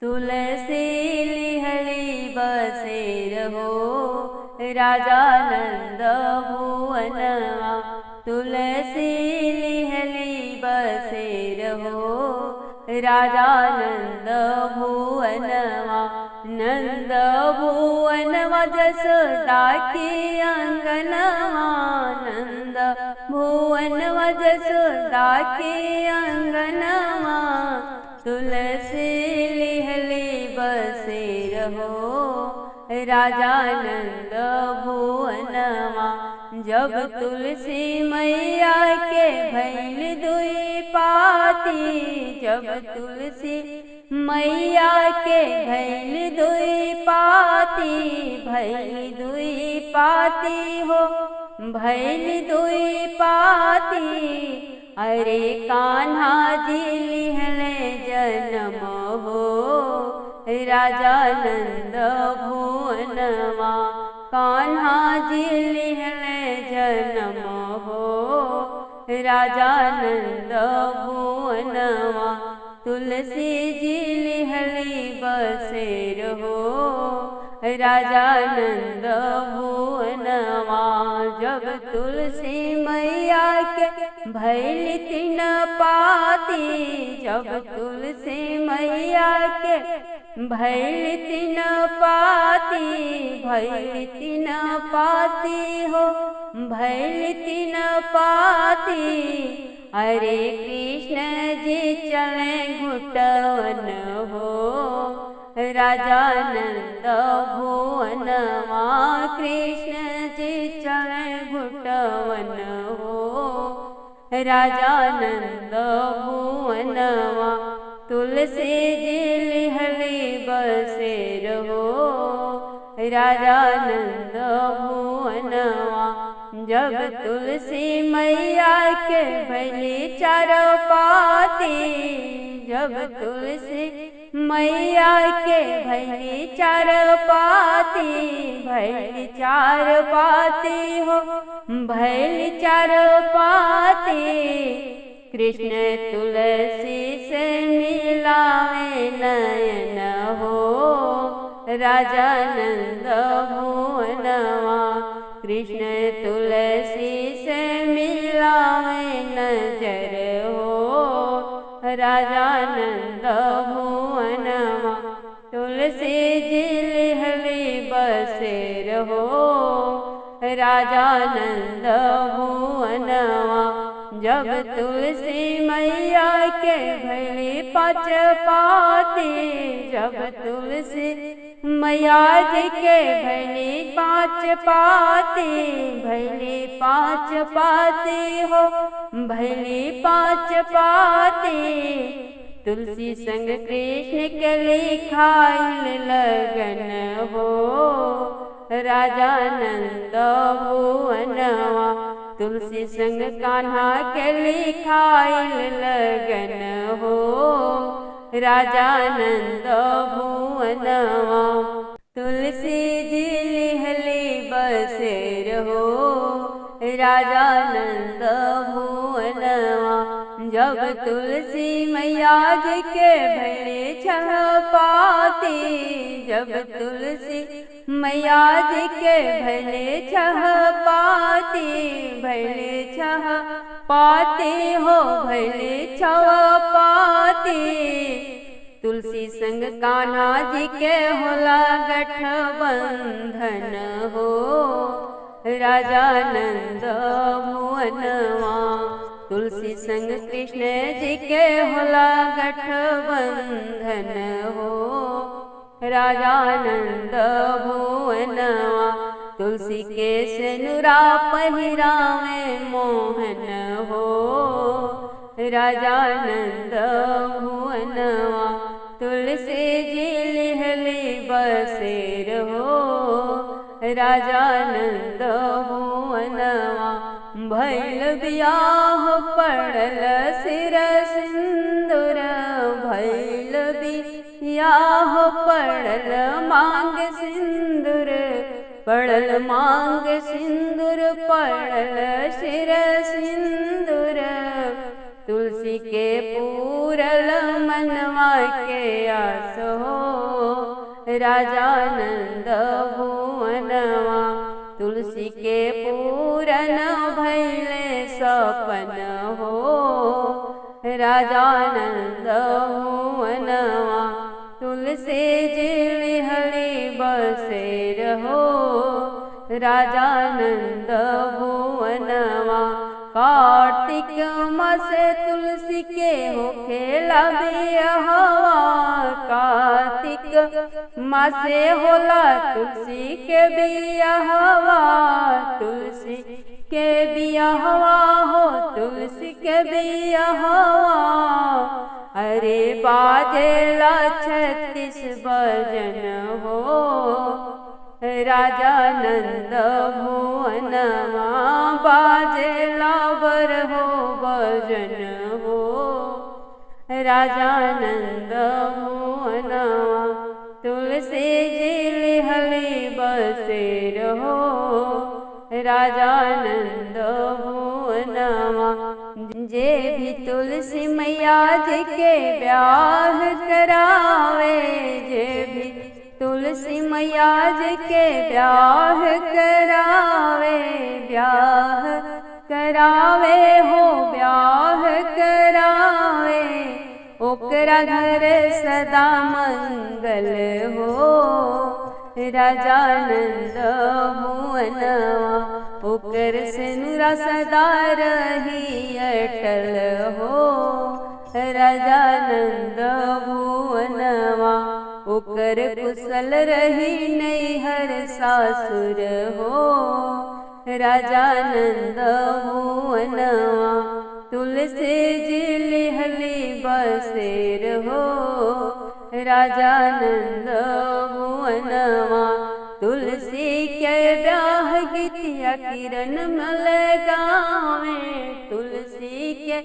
तुलसी लिहली बसेर हो राजा नंद भुवनवा। तुलसी लिहली बसेर हो राजा नंद भुवनवा। नंद भुवनवा जसोदा की अंगनवा। नंद भुवनवा जसोदा की अंगनवा। तुलसी लिहली बसेर हो राजा नंद भुवनवा। जब तुलसी मैया के भैल दुई पाती। जब तुलसी मैया के भैल दुई पाती। भैल दुई पाती हो भैल दुई पाती। अरे कान्हा जी लिहले जन्म हो राजा नंद भुवनवा। कान्हा जी लिहले जन्म हो राजा नंद भुवनवा। तुलसी जी लिहली बसेर हो राजा नंद भुवनवा। जब तुलसी मैया के भैल तीन पाती। जब तुलसी मैया के भैल तीन पाती। भैल तीन पाती हो भैल तीन पाती। अरे कृष्ण जी चले घुटवन हो राजा नंद भुवनवा। कृष्ण जी चले घुटवन हो राजा नंद भुवनवा। तुलसी जी लिहली बसेर हो राजा नंद भुवनवा। जब तुलसी मैया के भैली चार पाती। जब तुलसी मैया के भैली चार पाती। भैली चार पाती हो भैली चार पाती। कृष्ण तुलसी से मिलावे नयन हो राजा नंद भुवनवा। कृष्ण तुलसी से मिलावे नजर हो राजा नंद भुवनवा। तुलसी जी लिहली बसेर हो राजा नंद भुवनवा। जब तुलसी मैया के भैली पाँच पाती। जब तुलसी मैया जी के भैली पाँच पाती। भैली पाँच पाती हो भैली पाँच पाती। तुलसी संग कृष्ण के लिखाइल लगन हो राजा नंद भुवनवा। तुलसी संग कान्हा के लिखाइल लगन हो राजा नंद भुवनवा। तुलसी जी लिहली बसेर हो राजा नंद भुवनवा। जब तुलसी मैया जी के भैले छह पाती। जब तुलसी मैया जी के भैले छह पाती। भैले छह पाती हो भैले छह पाती। तुलसी संग कान्हा जी के होला गठबंधन हो राजा नंद भुवनवा। तुलसी संग कृष्ण जी के होला गठबंधन हो राजा नंद भुवनवा। तुलसी के सिनुरा पहिरावे मोहन हो राजा नंद भुवनवा। तुलसी जी लिहली बसेर हो राजा नंद भुवनवा। भैल बियाह पड़ल सिर सिंदूर। भैल बियाह पड़ल मांग सिंदूर। पड़ल मांग सिंदूर पड़ल सिर सिंदूर। तुलसी के पूरल मनवा के आसो हो राजा नंद भुवनवा। तुलसी के पूरन भैले सपन हो राजा नंद भुवनवा। तुलसी जिलिहली बसेर हो राजा नंद भुवनवा। कार्तिक मासे तुलसी के हो खेला बियाहवा। कार्तिक मासे होला तुलसी के बियाहवा। तुलसी के बियाहवा हो तुलसी के बियाहवा। अरे बाजेला 36 भजन हो राजा नंद भुवनवा। बाजेला बर हो भजन हो राजा नंद भुवनवा। तुलसी जिलिहली बसेर हो राजा नंद भुवनवा। जे भी तुलसी मैया जी के ब्याह करावे। जे भी तुलसी मैया जी के ब्याह करावे। ब्याह करावे हो ब्याह करावे। ओकरा घर सदा मंगल हो राजा नंद भुवनवा। ओकर सिनुरा सदा रही अटल हो राजा नंद भुवनवा। ओकर कुशल रही नैहर सासुर हो राजा नंद भुवनवा। तुलसी जिलिहली बसेर हो राजा नंद भुवनवा। तुलसी के ब्याह गीतिया किरण मल गावे। तुलसी के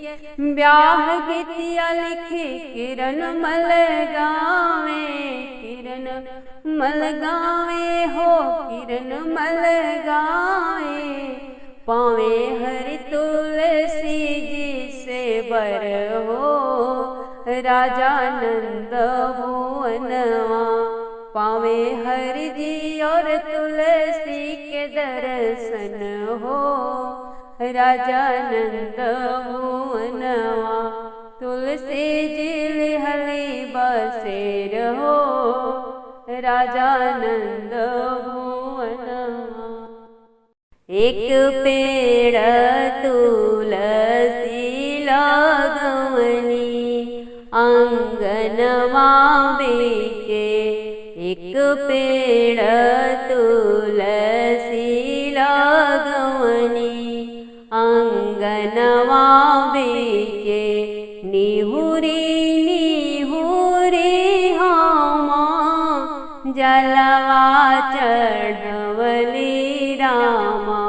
ब्याह गीतिया लिखी किरण मल गावे। किरण मल गावे हो किरण मल गावे। पावे हरि तुलसी जी से बर हो राजा नंद भुवनवा। पावे हरि जी और तुलसी के दर्शन हो राजा नंद भुवनवा। तुलसी जिलिहली बसेर हो राजा नंद भुवनवा। एक पेड़ तुलसी लगवनी आंगनवा बीचे। एक पेड़ तुलसी लगवनी आंगनवा बीचे। निहुरी निहुरी हामा जलवा चढ़वली रामा।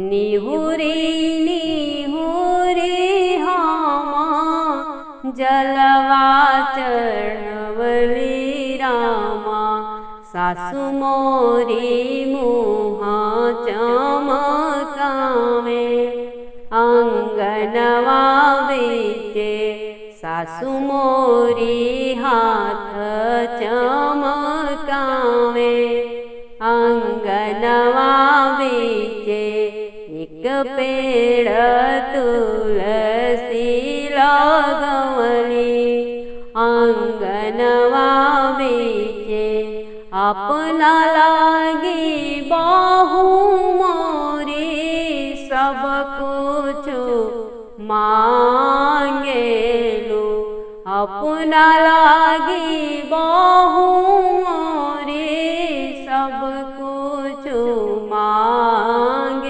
निहुरी निहुरी हामा जलवा चढ़वली रामा। सासु मोरी मुहा चमकावे आंगनवा बीचे। सासु मोरी हाथ चमकावे आंगनवा बीचे। एक पेड़ तुलसी लगवनी आंगनवा बीचे। अपना लागी बाहु मोरी सब कुछ मांगेलू। अपना लागी बाहु मोरी सब कुछ मांगेलू।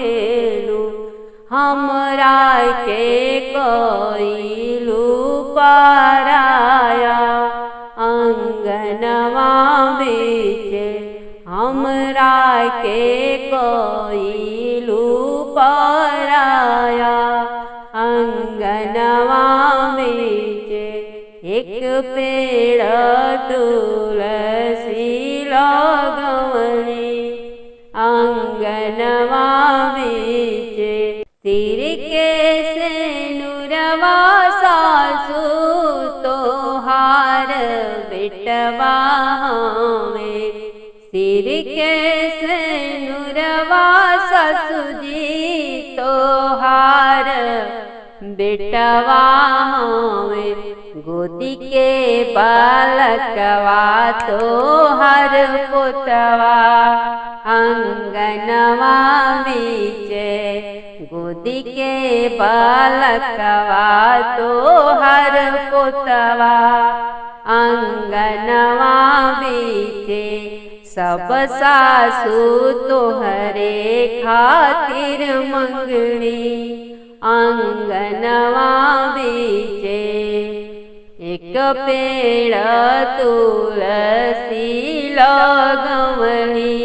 हमरा के कइलू पराया अंगनवा बीचे। हमरा के कइलू पराया अंगनवा बीचे। एक पेड़ तुलसी लगवनी आंगनवा बीचे। सिर के सेनुरवा सासु तोहार बे बेटवा हमें सिर के सेनुरवा ससुजी तोहार बेटवा हमें गोदी के बालकवा तोहर पुतवा अंगनवा बीचे गोदी के बालकवा तोहर पुतवा अंगनवा बीचे सब सासु तोहरे खातिर मंगली अंगनवा बीचे एक पेड़ तुलसी लगवली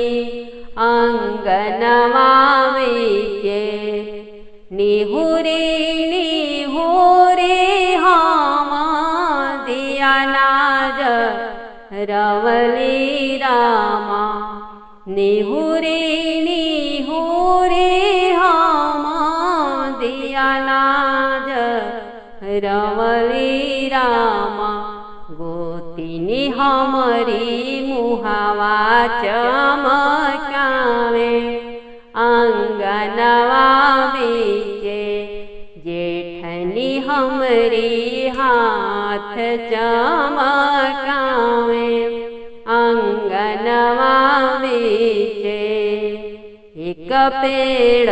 अंगनवा बीचे निहुरी निहुरी हम दिया नाज रवली रामा निहुरी निहुरी हम दिया नाज रवली रामा गोतिनी हमारी मुहावा चमकावे अंगनवा बीचे जेठनी हमारी हाथ चमकावे अंगनवा बीचे एक पेड़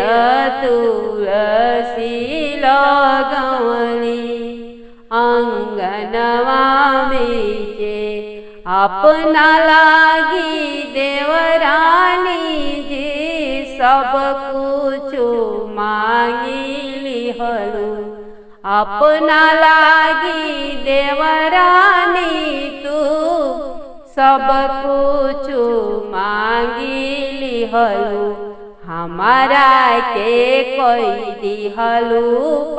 तुलसी लगवली अंगनवा बीचे अपना लागी देवरानी जी सब कुछ मांगिली हलू अपना लागी देवरानी तू सब कुछ मांगिली हलू हमारा के कोई दिहलू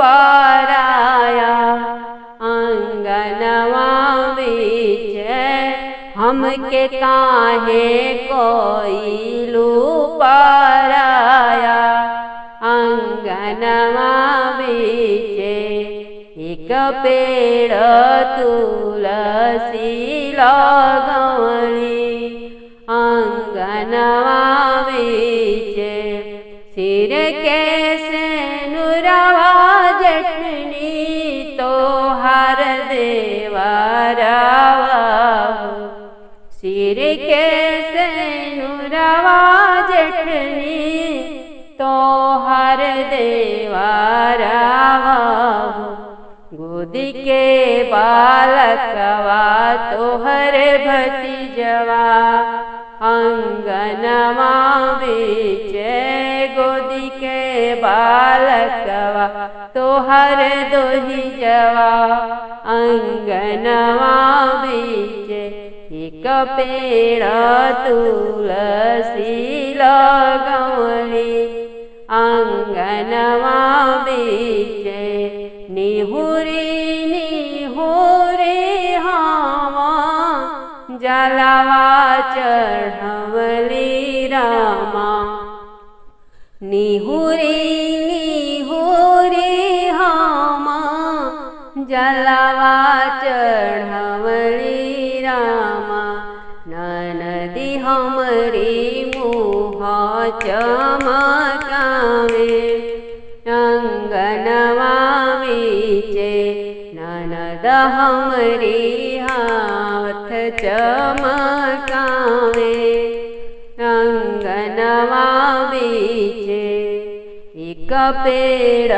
पराया अंगनवा बीचे हमके काहे कोई लू पराया अंगनवा बीचे एक पेड़ तुलसी लगवली अंगनवा बीचे सिर के सेनुरवा जठनी तोहार देवरवा सिर के सेनुरवा जठनी तोहार देवरवा गोदी के बालकवा तोहर भतीजवा अंगनवा बीचे गोदी के बालकवा तोहर दोहिजवा अंगनवा बीचे एक पेड़ तुलसी लगवली अंगनवा बीचे निहुरी निहुरी हम जलवा चढ़वली रामा निहुरी निहुरी हम जलवा चढ़वली रामा ननदी हमरी मुँह चमकावे अंगनवा बीचे ननद हमरी हाथ चमकावे अंगनवा बीचे एक पेड़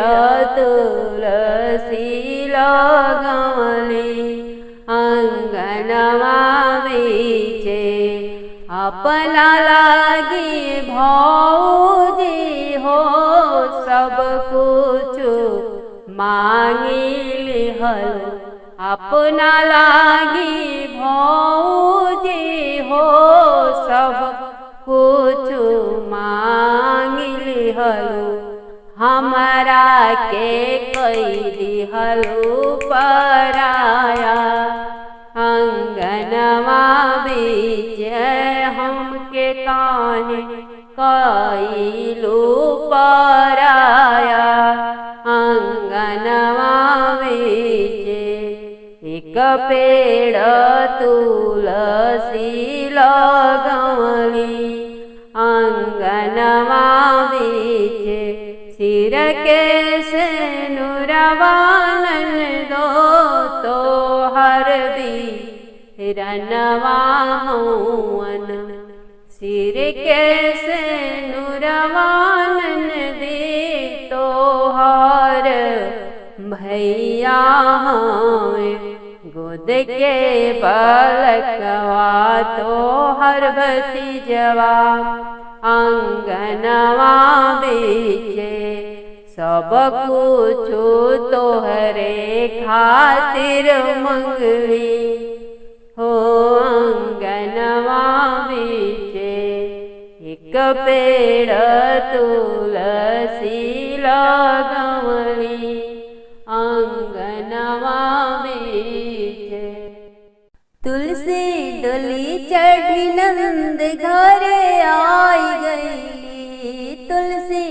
तुलसी लगवली अंगनवा बीचे अपना लागी भौजी हो सब कुछ मांगिली हलो अपना लागी भौजी हो सब कुछ मांगिली हलो हमारा के कई दिहलो पराया अंगनवा बीचे हमके काहे कईलू पराया अंगनवा बीचे एक एक पेड़ तुलसी लगवली आंगनवा बीच सिर के सेनुरवा नंदो तो हर बीरनवा हवन सिर के सेनुरवा नंदी तो हर भैया हमें गोद के बालकवा तो हर भतीजवा आंगनवा बीचे सब कुछ तोहरे खातिर मंगवी हो आंगनवा बीचे एक पेड़ तुलसी लगवली आंगनवा बीचे तुलसी डोली चढ़ी नंद घरे आई गईली तुलसी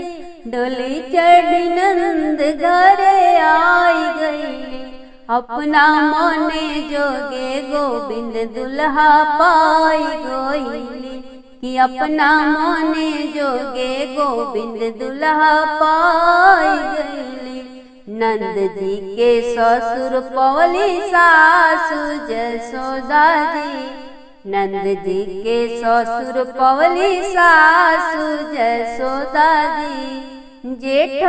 डोली चढ़ी नंद घरे आई गईली अपना मने जोगे गोविंद दुल्हा पाई गईली कि अपना मने जोगे गोविंद दुल्हा पाई गईली नंद जी के ससुर पवली सासु जसोदा जी नंद जी के ससुर पवली सासु जसोदा जी जेठ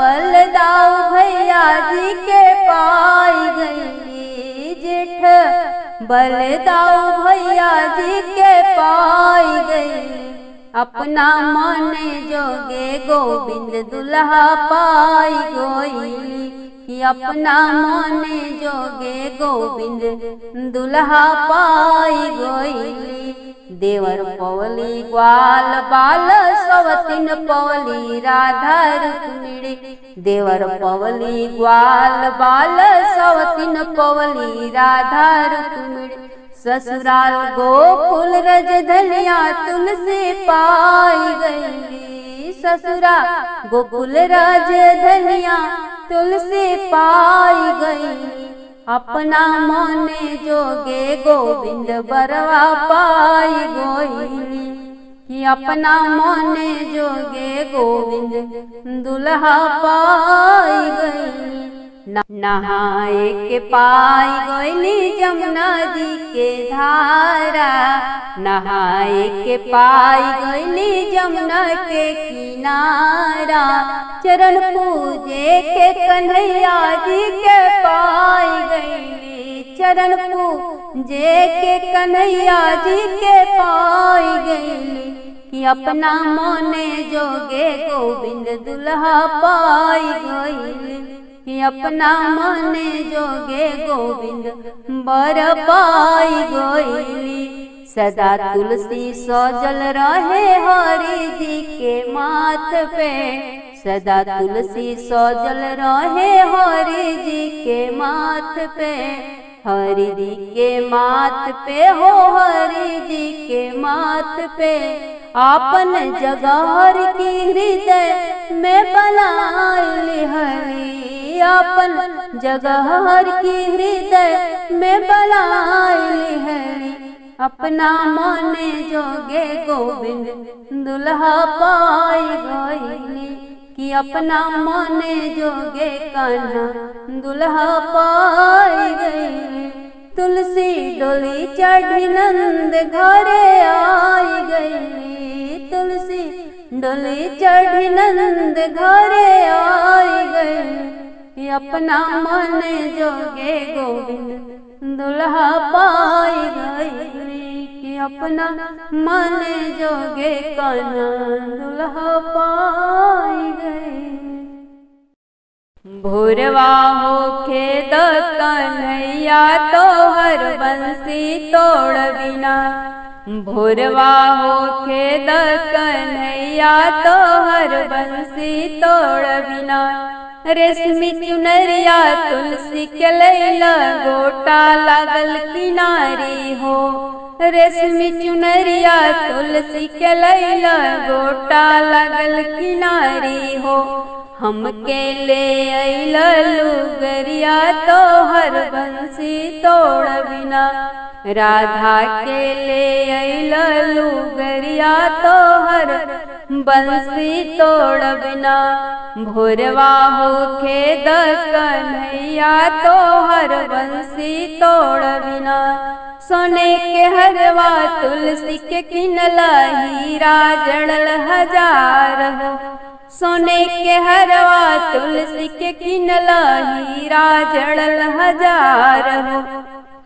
बलदाऊ भैया जी के पाई गईली जेठ बलदाऊ भैया जी के पाई गईली अपना मने जोगे गोविंद दुल्हा पाई गईली कि अपना मने जोगे गोविंद दुल्हा पाई गईली देवर पवली ग्वाल बाल सवतीन पवली राधा रुक्मिणी देवर पवली ग्वाल बाल सवतीन पवली राधा रुक्मिणी ससुराल गोकुल रज धनिया तुलसी पाई गईली ससुरा गोकुल रज धनिया तुलसी पाई गईली अपना मने जोगे गोविंद बरवा पाई गईली कि अपना मने जोगे गोविंद दुल्हा पाई गईली नहाए के पाई गईली जमुना जी के धारा नहाए के पाई गईली जमुना के किनारा चरण पूजे के कन्हैया जी के पाई गईली चरण पूजे के कन्हैया जी के पाई गईली कि अपना मने जोगे गोविंद दुल्हा पाई गईली कि अपना मने जोगे गोविंद बर पाई गईली सदा तुलसी सजल रहे हरि जी के माथ पे सदा तुलसी सजल रहे हरि जी के माथ पे हरि जी के माथ पे हो हरि जी के माथ पे आपन जगह की हृदय में बनाई हरि आपन जगह की हृदय में बनाई हरि अपना मने जोगे गोविंद दुल्हा पाई गईली कि अपना मने जोगे कान्हा दुल्हा पाई गईली तुलसी डोली चढ़ी नंद घरे आई गईली तुलसी डोली चढ़ी नंद घरे आई गईली कि अपना मने जोगे गोविंद दुल्हा पाई गईली कि अपना मने जोगे कान्हा दुल्हा पाई गईली भोरवा होखे द कन्हैया तोहर बंसी तोड़ बिना भोरवा होखे द कन्हैया तोहर बंसी तोड़ बिना रेशमी चुनरिया तुलसी के लैला गोटा लागल किनारी हो रेशमी चुनरिया तुलसी के लैला गोटा लागल किनारी हो हमके ले अइला लुगरिया तोहर बंसी तोड़ बिना। राधा के ले अइला लुगरिया तोहर बंसी तोड़ बिना। भोरवा होखे द कन्हैया तोहर बंसी तोड़ बिना। सोने के हरवा तुलसी के किनला हीरा जड़ल हजार हो। सोने के हरवा तुलसी के किनला हीरा जड़ल हजार हो।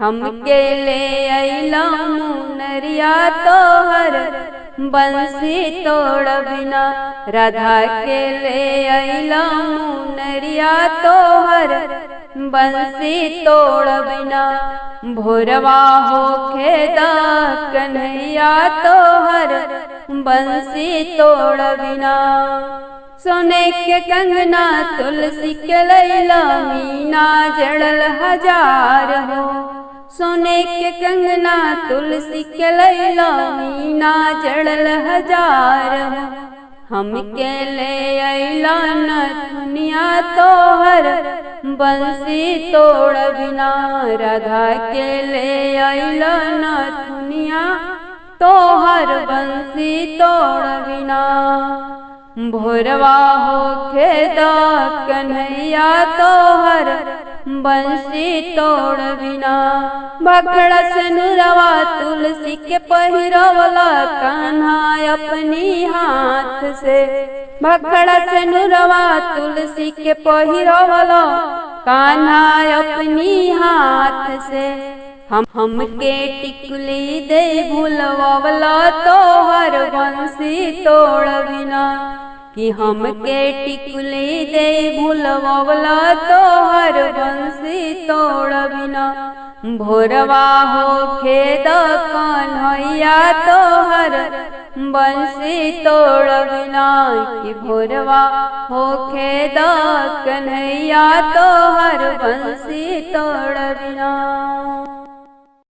हमके ले अइला मुनरिया तोहर बंसी तोड़ बिना। राधा के ले अइला मुनरिया तोहर बंसी तोड़ बिना। भोरवा होखे द कन्हैया तोहर बंसी तोड़ बिना। सोने के कंगना तुलसी के लैला मीना जड़ल हजार हो। सोने के कंगना तुलसी के लैला मीना जड़ल हजार हो। हमके ले अइला नथुनिया तोहर बंसी तोड़ बिना। राधा के ले अइला नथुनिया तोहर बंसी तोड़ बिना। भोरवा होखे द कन्हैया तोहर बंसी तोड़ बिना। भखड़ा से नुरवा तुलसी के पहिरवला कान्हा अपनी हाथ से। भखड़ा से नुरवा तुलसी के पहिरवला कान्हा अपनी हाथ से। हमके टिकुली दे भूलवला तोहर बंसी तोड़ बिना। कि हमके टिकुली दे भूलवला तोहर बंसी तोड़ बिना। भोरवा होखे द कन्हैया तोहर बंसी तोड़ बिना। कि भोरवा होखे द कन्हैया तोहर बंसी तोड़ बिना।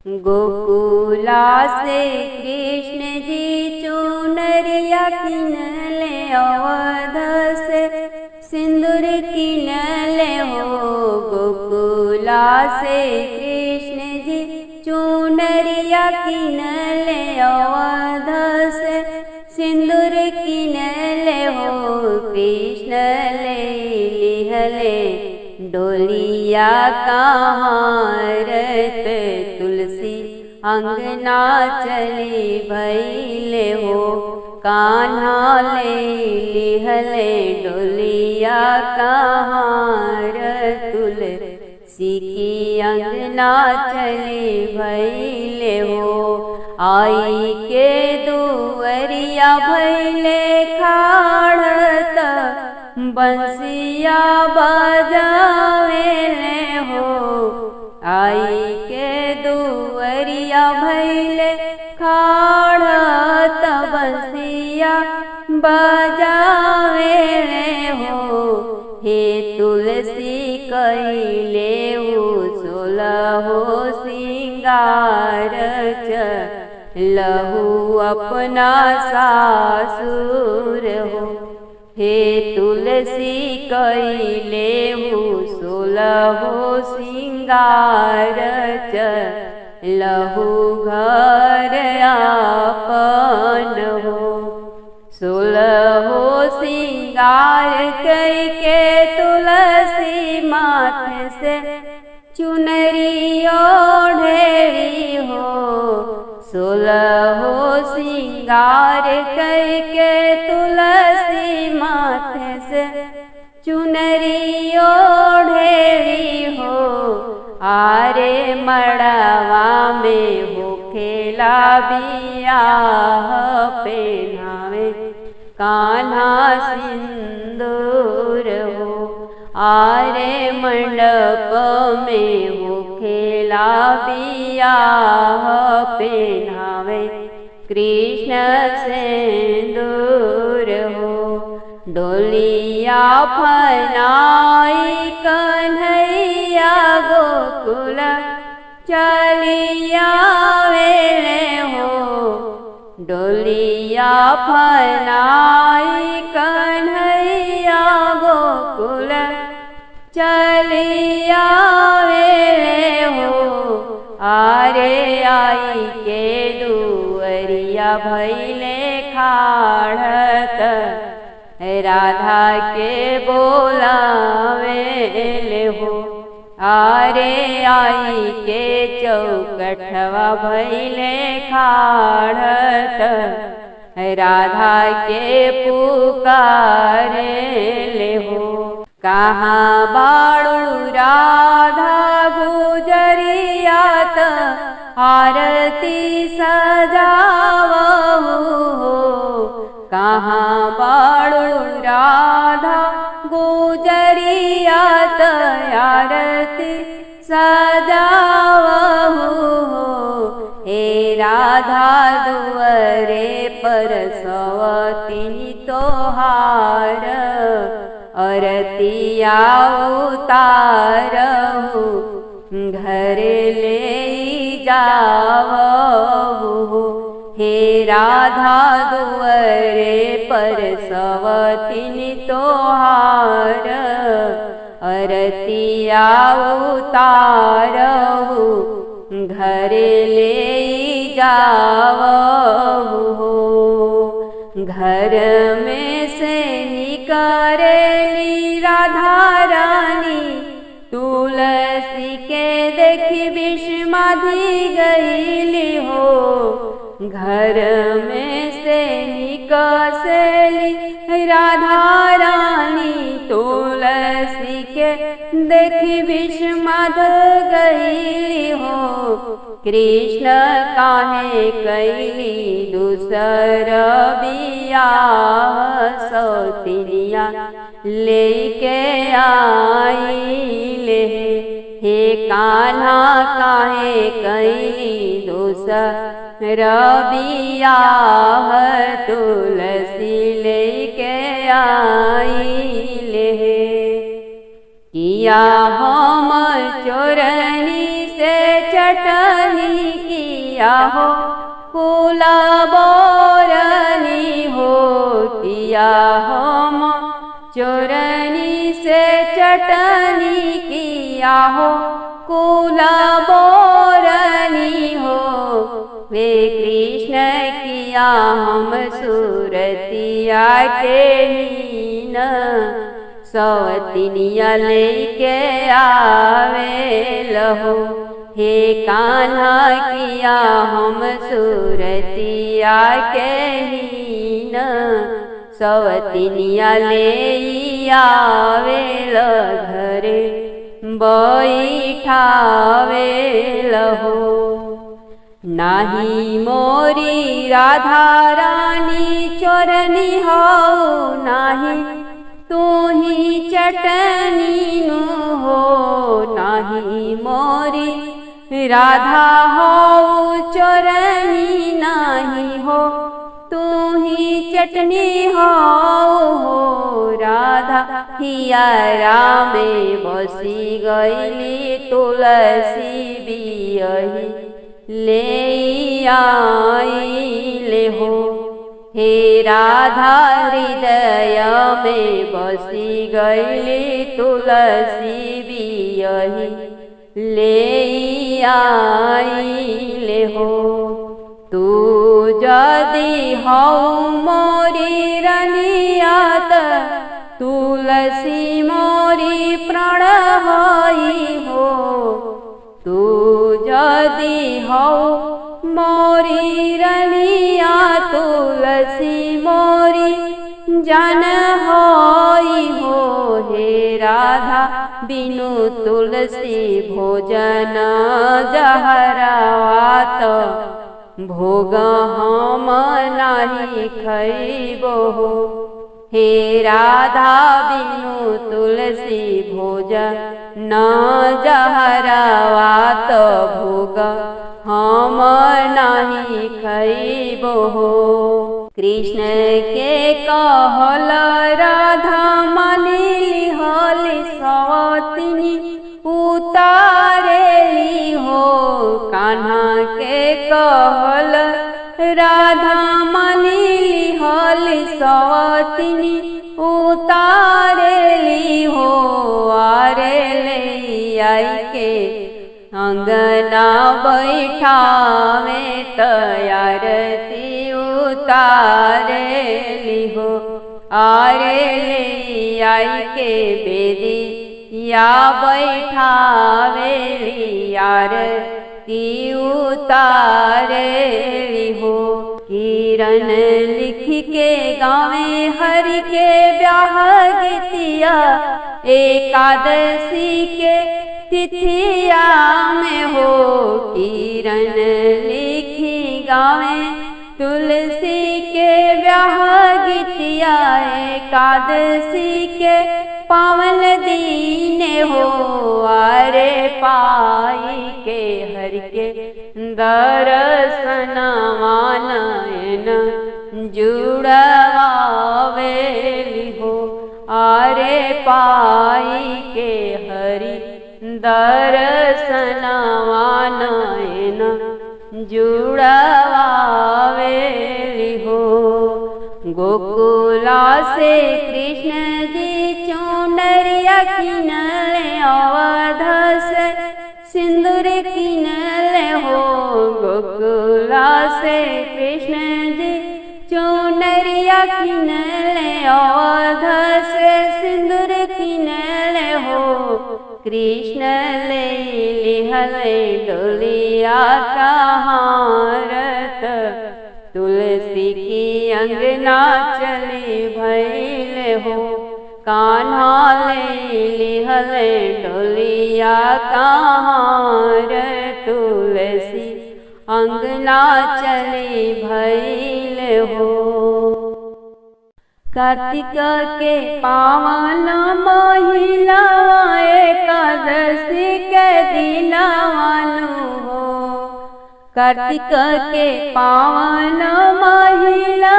गोकुला से कृष्ण जी चुनरिया किनले अवध से सिंदूर किनले हो। गोकुला से कृष्ण जी चुनरिया किनले अवध से सिंदूर किनले हो। कृष्ण ले लिहले डोलिया कहारत तुलसी अंगना चली भैले हो। कान्हा ले लिहले डोलिया कहार तुलसी की अंगना चली भैले हो। आई के दुवरिया भैले खाड़त बंसिया बजावेले हो। आई के दुवरिया भैले खाड़त बंसिया बजावेले हो। हे तुलसी कइले सोलहो सिंगार लहू अपना सासुर हो। हे तुलसी कइले सोलहो सिंगार लहू घर आपन हो। सोलहो सिंगार कइके तुलसी माथे से चुनरी ओढ़ेली हो। सोलहो सिंगार कइके तुलसी माथे से चुनरी ओढ़ेली हो। आरे मड़वा में होखेला बियाह पेनावे कान्हा सिंदूर हो। आरे मंडप में होखेला बियाह पेनावे कृष्ण सिंदूर हो। डोलिया फनाई कन्हैया गोकुल चलिया वेले हो। डोलिया फनाई कन्हैया गो चली आवेले हो। आरे आई के दुअरिया भैले खाड़त राधा के बोलावेले हो। आरे आई के चौकठवा भैले खाड़त राधा के पुकारेले हो। कहाँ बाड़ू राधा गुजरियात आरती सजावहु हो। कहाँ बाड़ू राधा गुजरियात आरती सजावहु हो। हे राधा दुअरे पर सवतिनी तोहार अरतिया उतारहु घरे ले जावहु हो। हे राधा दुअरे पर सवतिनी तोहार अरतिया उतारहु घरे ले जावहु हो। घर में से निकरेली राधा रानी तुलसी के देखी विषमाधि गईली हो। घर में से निकसेली राधा रानी तुलसी के देखी विषमाध गईली हो। कृष्ण काहे कैली दूसर बियाह सौतिनिया लेके आइले। हे कान्हा काहे कैली दूसर बियाह तुलसी लेके आइले। किया हम चोरनी से चटनी किया हो फूला बोरनी हो। किया हम चोरनी से चटनी किया हो फूला बोरनी हो। वे कृष्ण किया हम सूरतिया के हीन सवतिनिया लेके आवेला हो। हे कान्हा किया हम सूरतिया के हीन सवतिनिया ले आवेला घरे बैठावेला हो। नाही मोरी राधा रानी चोरनी हो नाही तू ही चटनी नु हो। नाही मोरी राधा हो चोरनी नाही हो तू ही चटनी हो। राधा हियारा में बसी गईली तुलसी बियही ले आइले हो। हे राधा हृदय में बसी गईली तुलसी बियही ले आइले हो। तू जदि हऊ मोरी रनियात तुलसी मोरी प्राण हई हो। तू जदि हऊ मोरी रनिया तुलसी मोरी जान होई हो। हे राधा बिनु तुलसी भोजन जहरावात भोग हम नाही खैबो हो। हे राधा बिनु तुलसी भोजन न जहरावात भोग हम नाही खैबो हो। कृष्ण के कहल राधा मानिली हली सवतिनी उतारेली हो। कान्हा के कहल राधा मानिली हली सवतिनी उतारेली हो, आरे ले आई के अंगना बैठावे तैयारती उतारेली हो, आरे ले आई के बेदी या बैठावेली आरती उतारेली हो। किरण लिख के गावे हरि के ब्याह गीतिया, एकादशी के तिथिया में हो। किरण लिखी गावे तुलसी के ब्याह गीतिया, एकादशी के पावन दीन हो, आरे पाई के हरि के दर्शनवा नयन जुड़वावेली हो, आरे पाई के हरि दर्शनवा नयन जुड़वावेली हो। गोकुला से कृष्ण जी चुनरिया किनले, अवध से सिंदूर किनले हो। गोकुला से कृष्ण जी चुनरिया किनले, अवध से सिंदूर किनले हो। कृष्ण ले लिहले डोलिया का हारत, तुलसी की अंगना चली भैले हो। कान्हा ले लिहले डोलिया का हार, तुलसी अंगना चली भैले हो। कार्तिक के पावन महिला, एकादशी के दिनवानु हो। कार्तिक के पावन महिला,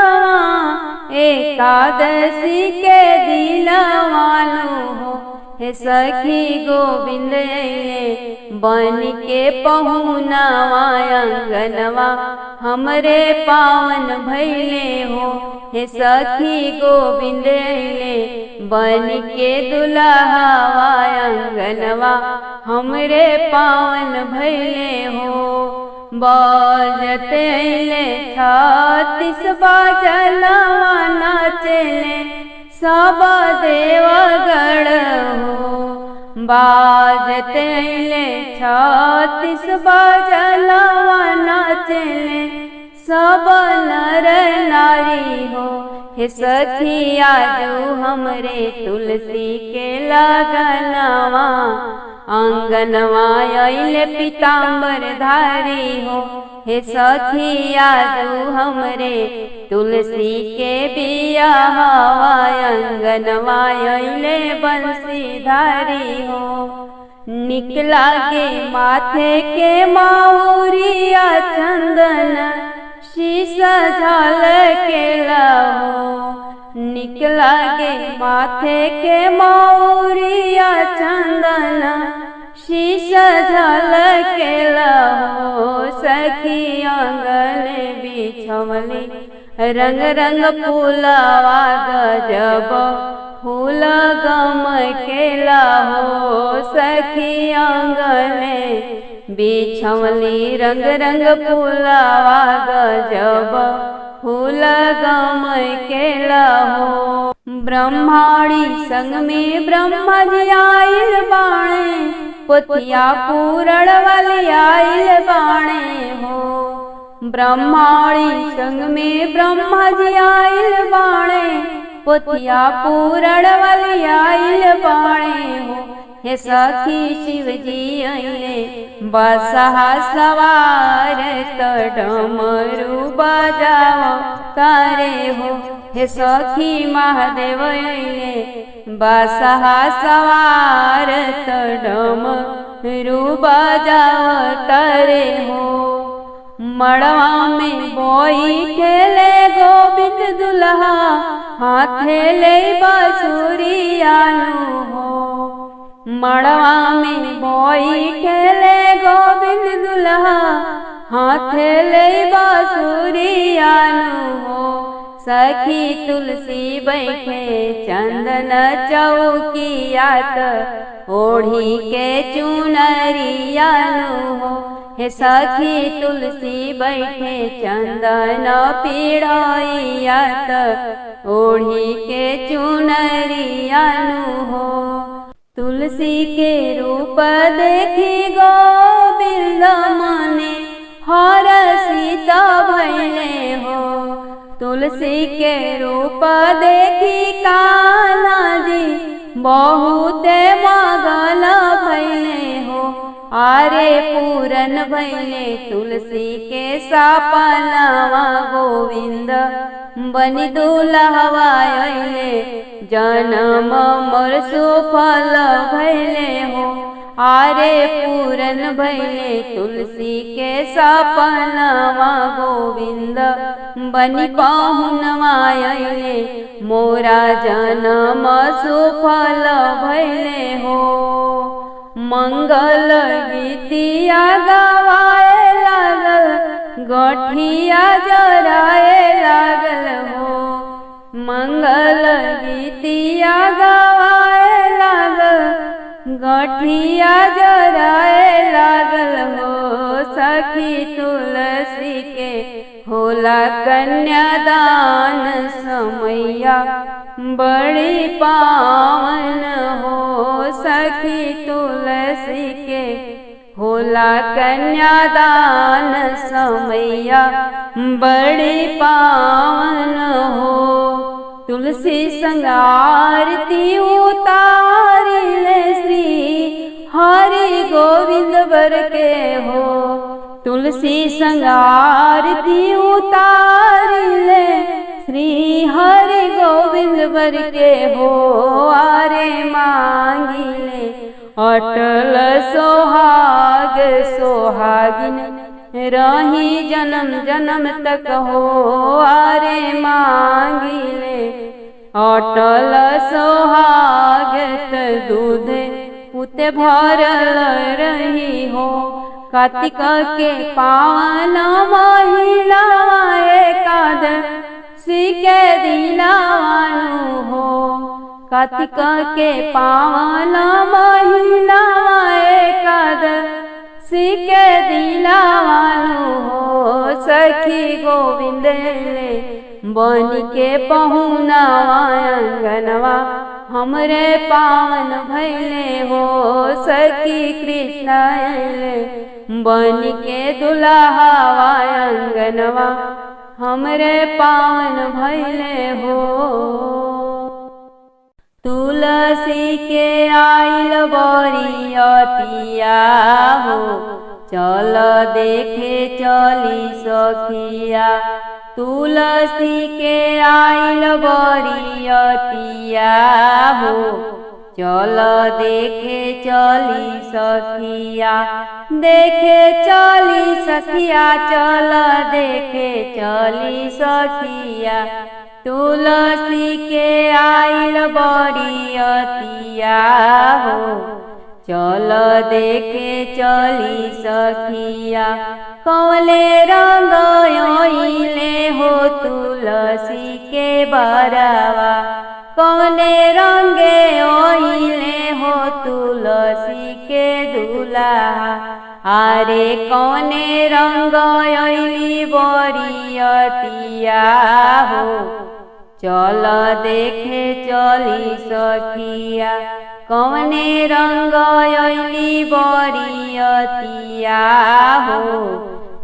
एकादशी के दिनवानु हो। हे सखी गोविंद अइले बन के पहुनवा, अंगनवा हमरे पावन भैले हो। हे सखी गोविंद अइले बन के दुल्हवा, अंगनवा हमरे पावन भैले हो। बाजते अइले 36 बाजनवा, नाचले सब देवगण हो। बाजते अइले 36 बाजनवा, नाचले सब नर नारी हो। हे सखी आजू हमरे तुलसी के लगनवा, आंगनवा अइले पीताम्बर धारी हो। हे सखी आजू हमरे तुलसी के बियाहवा, अंगनवा अइले बंसी धारी हो। निकला के माथे के माहुरिया, चंदन शीश झलकेला हो। निकला के माथे के माहुरिया, चंदन शीश झलकेला हो। सखी आंगन बिछवली रंग रंग फूलवा, गजब फूल गमकेला हो। सखी आंगन बिछवली रंग रंग फूलवा, गजब फूल गमकेला हो। ब्रह्माणी संग में ब्रह्मा जी आइल बाणे, पोथिया पूरण वाली आइल बाणे हो। ब्रह्माणी संग में ब्रह्मा जी आइल बाणे, पोथिया पूरण वाली आइल बाणे हो। हे सखी शिव जी अइले बसहा सवार, डमरू बजाओ तारे हो। हे सखी महादेव अइले बसहा सवार, डमरू बजाओ तारे हो। मड़वा में बैठले गोविंद दुल्हा, हाथे ले बांसुरियानु हो। मड़वा में बैठले गोविंद दुल्हा, हाथे ले बांसुरियानु हो। सखी तुलसी बैठे चंदन चौकियात ओढ़ी के चुनरियानु हो। हे सखी तुलसी बैठे चंदन पीढ़ियात ओढ़ी के चुनरियानु हो। तुलसी के रूप देखी गोविंद मने हरषित भइले हो। तुलसी के रूप देखी कान्हा जी बहुते मगन भइले हो। आरे पूरन भइले तुलसी के सपनवा गोविंद बनी दुल्हवा अइले जन्म मोर सुफल भइले हो। आरे पूरन भइले तुलसी के सपनवा गोविंद बनी पाहुनवा अइले मोरा जन्म सुफल भइले हो। मंगल गीतिया गवाए लागल गठिया जराए लागल हो। मंगल गीतिया गवाए लागल गठिया जराए लागल हो। सखी तुलसी के होला कन्यादान समैया बड़ी पावन हो। सखी तुलसी के होला कन्यादान समैया बड़ी पावन हो। तुलसी संग आरती उतारिले श्री हरि गोविंद बर के हो। तुलसी संग आरती उतारिले श्री हरि गोविंद बर के हो। आरे मांगिले अटल सोहाग सोहागिन रही जन्म जन्म तक हो। आरे मांगिले अटल सोहागत दूध पुते भरल रही हो। कार्तिक के पावन महिना एकादशी के दिनानु हो। कार्तिक के पावन महिना एकादशी के दिनानु हो। सखी गोविंद ले बन के पहुनवा अंगनवा हमरे पावन भैले हो। सखी कृष्ण बन के दुल्हवा अंगनवा हमरे पावन भैले हो। तुलसी के आइल बरियतिया हो। चल देखे चली सखिया तुलसी के आइल बरियतिया हो। चल देखे चली सखिया देखे चली सखिया चल देखे चली सखिया तुलसी के आइल बरियतिया हो। चल देखे चली सखिया कौले रंग ओइले हो तुलसी के बरवा। कौले रंगे ओइले हो तुलसी के दूल्हा। आरे कौने रंग ओइली बरियतिया हो। चल देखे चली सखिया कौने रंग ओइली बरियतिया हो।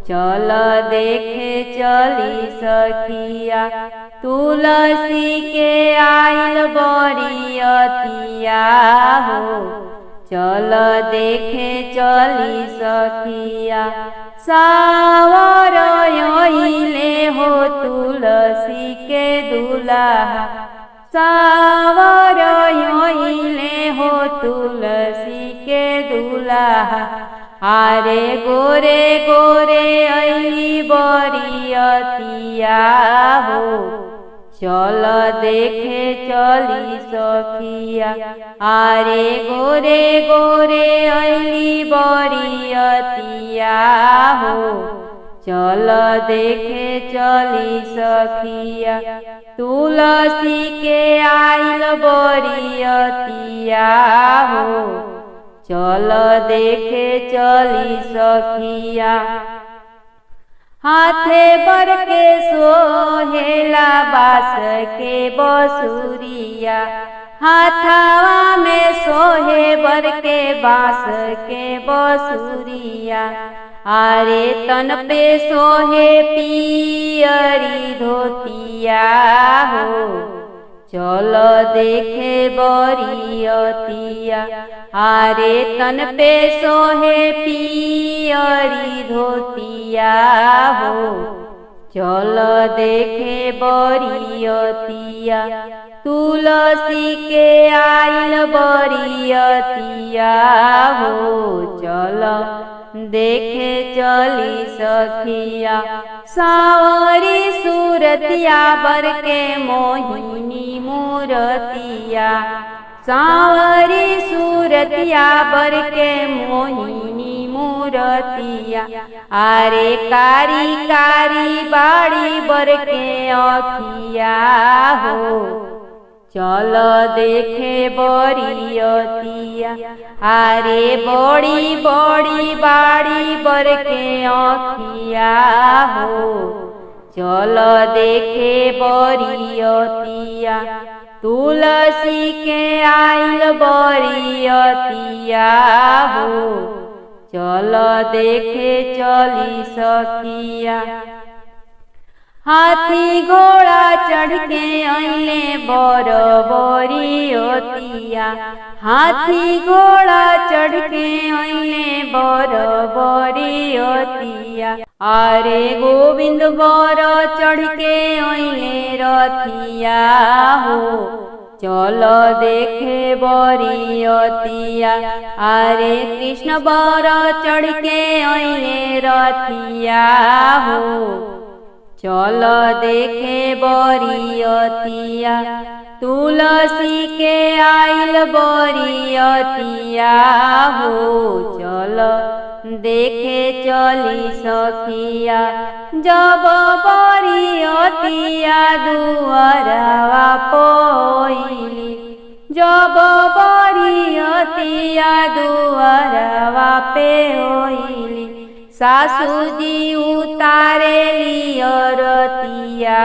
चल देखे चली सखिया तुलसी के आइल बरियतिया हो। चल देखे चली सखिया सावर ओइले हो तुलसी के दूल्हा। सावर ओइले हो तुलसी के दूल्हा। आरे गोरे गोरे अइली बरियतिया हो। चल देखे चली सखिया आरे गोरे गोरे अइली बरियतिया हो। चल देखे चली सखिया तुलसी के आइल बरियतिया हो। चल देखे चली सखिया हाथे बर के सोहेला बास के बसुरिया हाथावा में सोहे बर के बास के बसुरिया आरे तन पे सोहे पियरी धोतिया हो। चल देखे बरियतिया आरे तन पे सोहे पियरी धोतिया हो। चल देखे बरियतिया तुलसी के आइल बरियतिया हो। चल देखे चली सखिया सावरी सूरतिया बर के मोहिनी मूरतिया सावरी सूरतिया बर के मोहिनी मूरतिया आरे कारी कारी बाड़ी बर के अखिया हो। चल देखे बरियतिया आरे बड़ी बड़ी बाड़ी बर के अखिया हो। चल देखे बरियतिया तुलसी के आइल बरियतिया हो। चल देखे चली सखिया हाथी घोड़ा चढ़ के अइले बर बरियतिया हाथी घोड़ा चढ़ के अइले बर बरियतिया आरे गोविंद बर चढ़ के अइले रथिया हो। चल देखे बरियतिया आरे कृष्ण बर चढ़ के अइले रथिया हो। चल देखे बरियतिया तुलसी के आइल बरियतिया हो। चल देखे चली सखिया जब बरियतिया दुआरवा पइली जब बरियतिया दुआरवा पे होइली सासू जी उतारे लियरतिया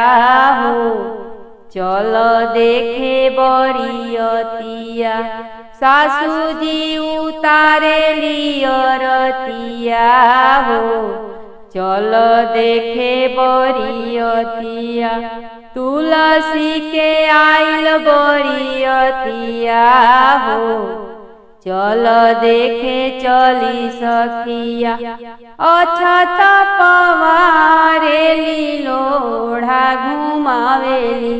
हो। चल देखे बरियतिया सासू जी उतारे लियरतिया हो। चल देखे बरियतिया तुलसी के आइल बरियतिया हो। चल देखे चली सखिया अछत पवारेली लोढ़ा घुमावेली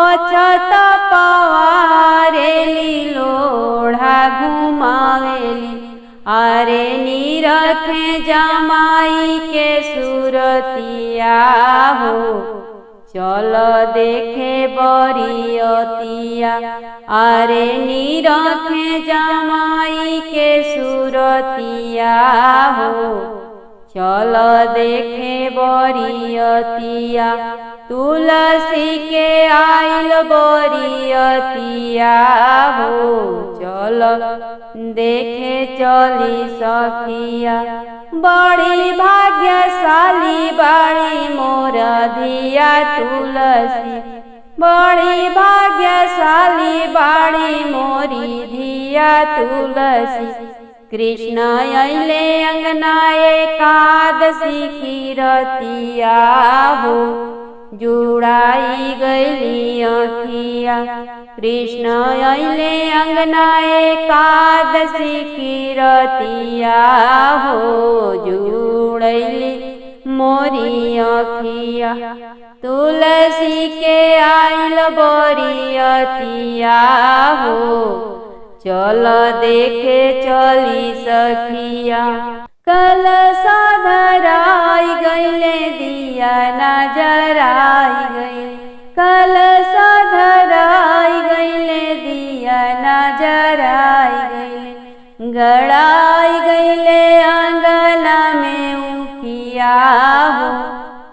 अछत पवारेली लोढ़ा घुमावेली आरे नीरखे जमाई के सुरतिया हो। चल देखे बरियतिया आरे नीरखे जमाई के सुरतिया हो। चल देखे बरियतिया तुलसी के आइल बरियतिया हो। चल देखे चली सखिया बड़ी भाग्यशाली बाड़ी मोर धिया तुलसी बड़ी भाग्यशाली बाड़ी मोरी धिया तुलसी। कृष्ण अइले अंगना एकादशी की रतिया हो। जुड़ाई गइली अखिया कृष्ण अइले अंगना एकादशी की रतिया हो। जुड़ैली मोरी अखिया तुलसी के आइल बरियतिया हो। चल देखे चली सखिया कलशा धराई गइले दिया नजराई गइले कलशा धराई गइले दिया नजराई गइले गड़ाई गइले आंगना में उखिया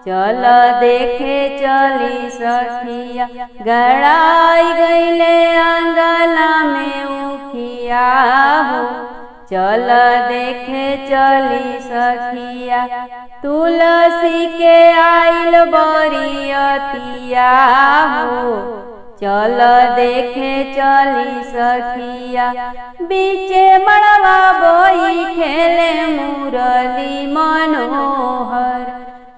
चल देखे चली सखिया, गड़ाई गईले अंगना में उखिया हो। चल देखे चली सखिया, तुलसी के आइल बरियतिया हो। चल देखे चली सखिया, बीचे मड़वा बोई खेले मुरली मनोहर।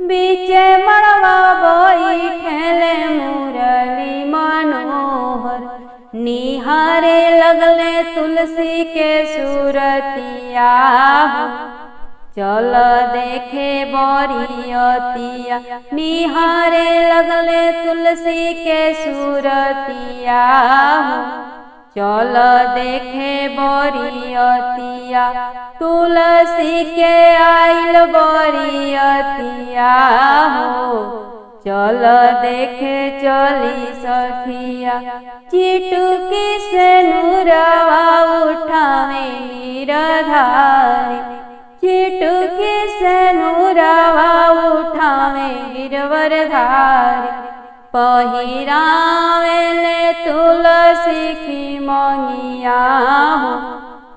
बीचे मड़वा बोई खेले मुरली मनोहर। निहारे लगले तुलसी के सूरतिया हो। चल देखे बरियतिया, निहारे लगले तुलसी के सूरतिया हो। चल देखे बरियतिया, तुलसी के आइल बरियतिया हो। चल देखे चली सखिया, चिटुकी से नूरवा उठावे गिरधारी। चिटुकी से नूरवा उठावे गिरवरधारी। पहिरावेले तुलसी की मंगिया हो।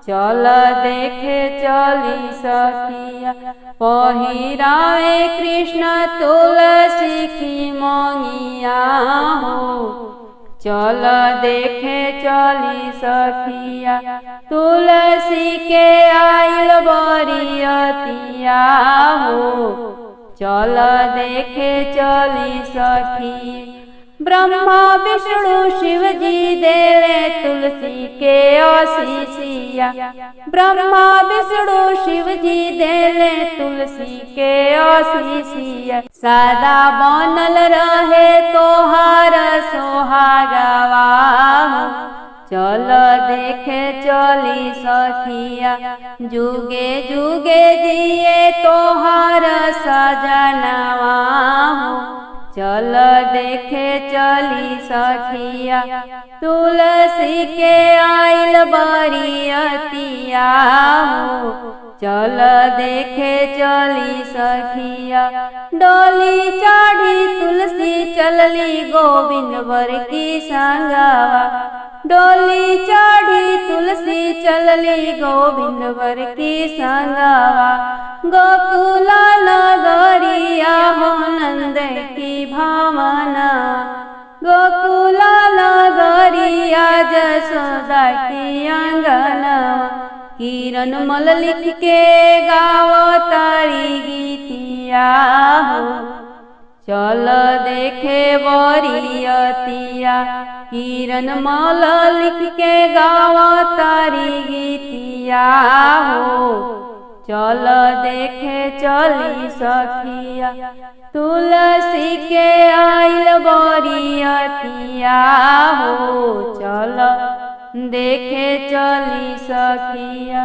चल देखे चली सखिया, पहिरावे कृष्ण तुलसी की मंगिया हो। चल देखे चली सखिया, तुलसी के आइल बरियतिया हो। चल देखे चली सखी, ब्रह्मा विष्णु शिव जी देले तुलसी के आशीषिया। ब्रह्मा विष्णु शिव जी देले तुलसी के आशीषिया। सदा बनल रहे तोहार सोहागवा हो। चल देखे चली सखिया, जुगे जुगे जिए तोहार सजनवा हो। चल देखे चली सखिया, तुलसी के आइल बरियतिया हो। चल देखे चली सखिया, डोली चढ़ी तुलसी चलली गोविंद वर की संगवा। डोली चढ़ी तुलसी चलली गोविंद वर की संगवा। गोकुल नगरिया हो नंद की भावना। गोकुल नगरिया जसोदा की अंगना। किरण मल लिख के गावो तारी गीतिया हो। चल देखे बरियतिया, किरण मल लिख के गावो तारी गीतिया हो। चल देखे चली सखिया, तुलसी के आइल बरियतिया हो। चल देखे चली सखिया।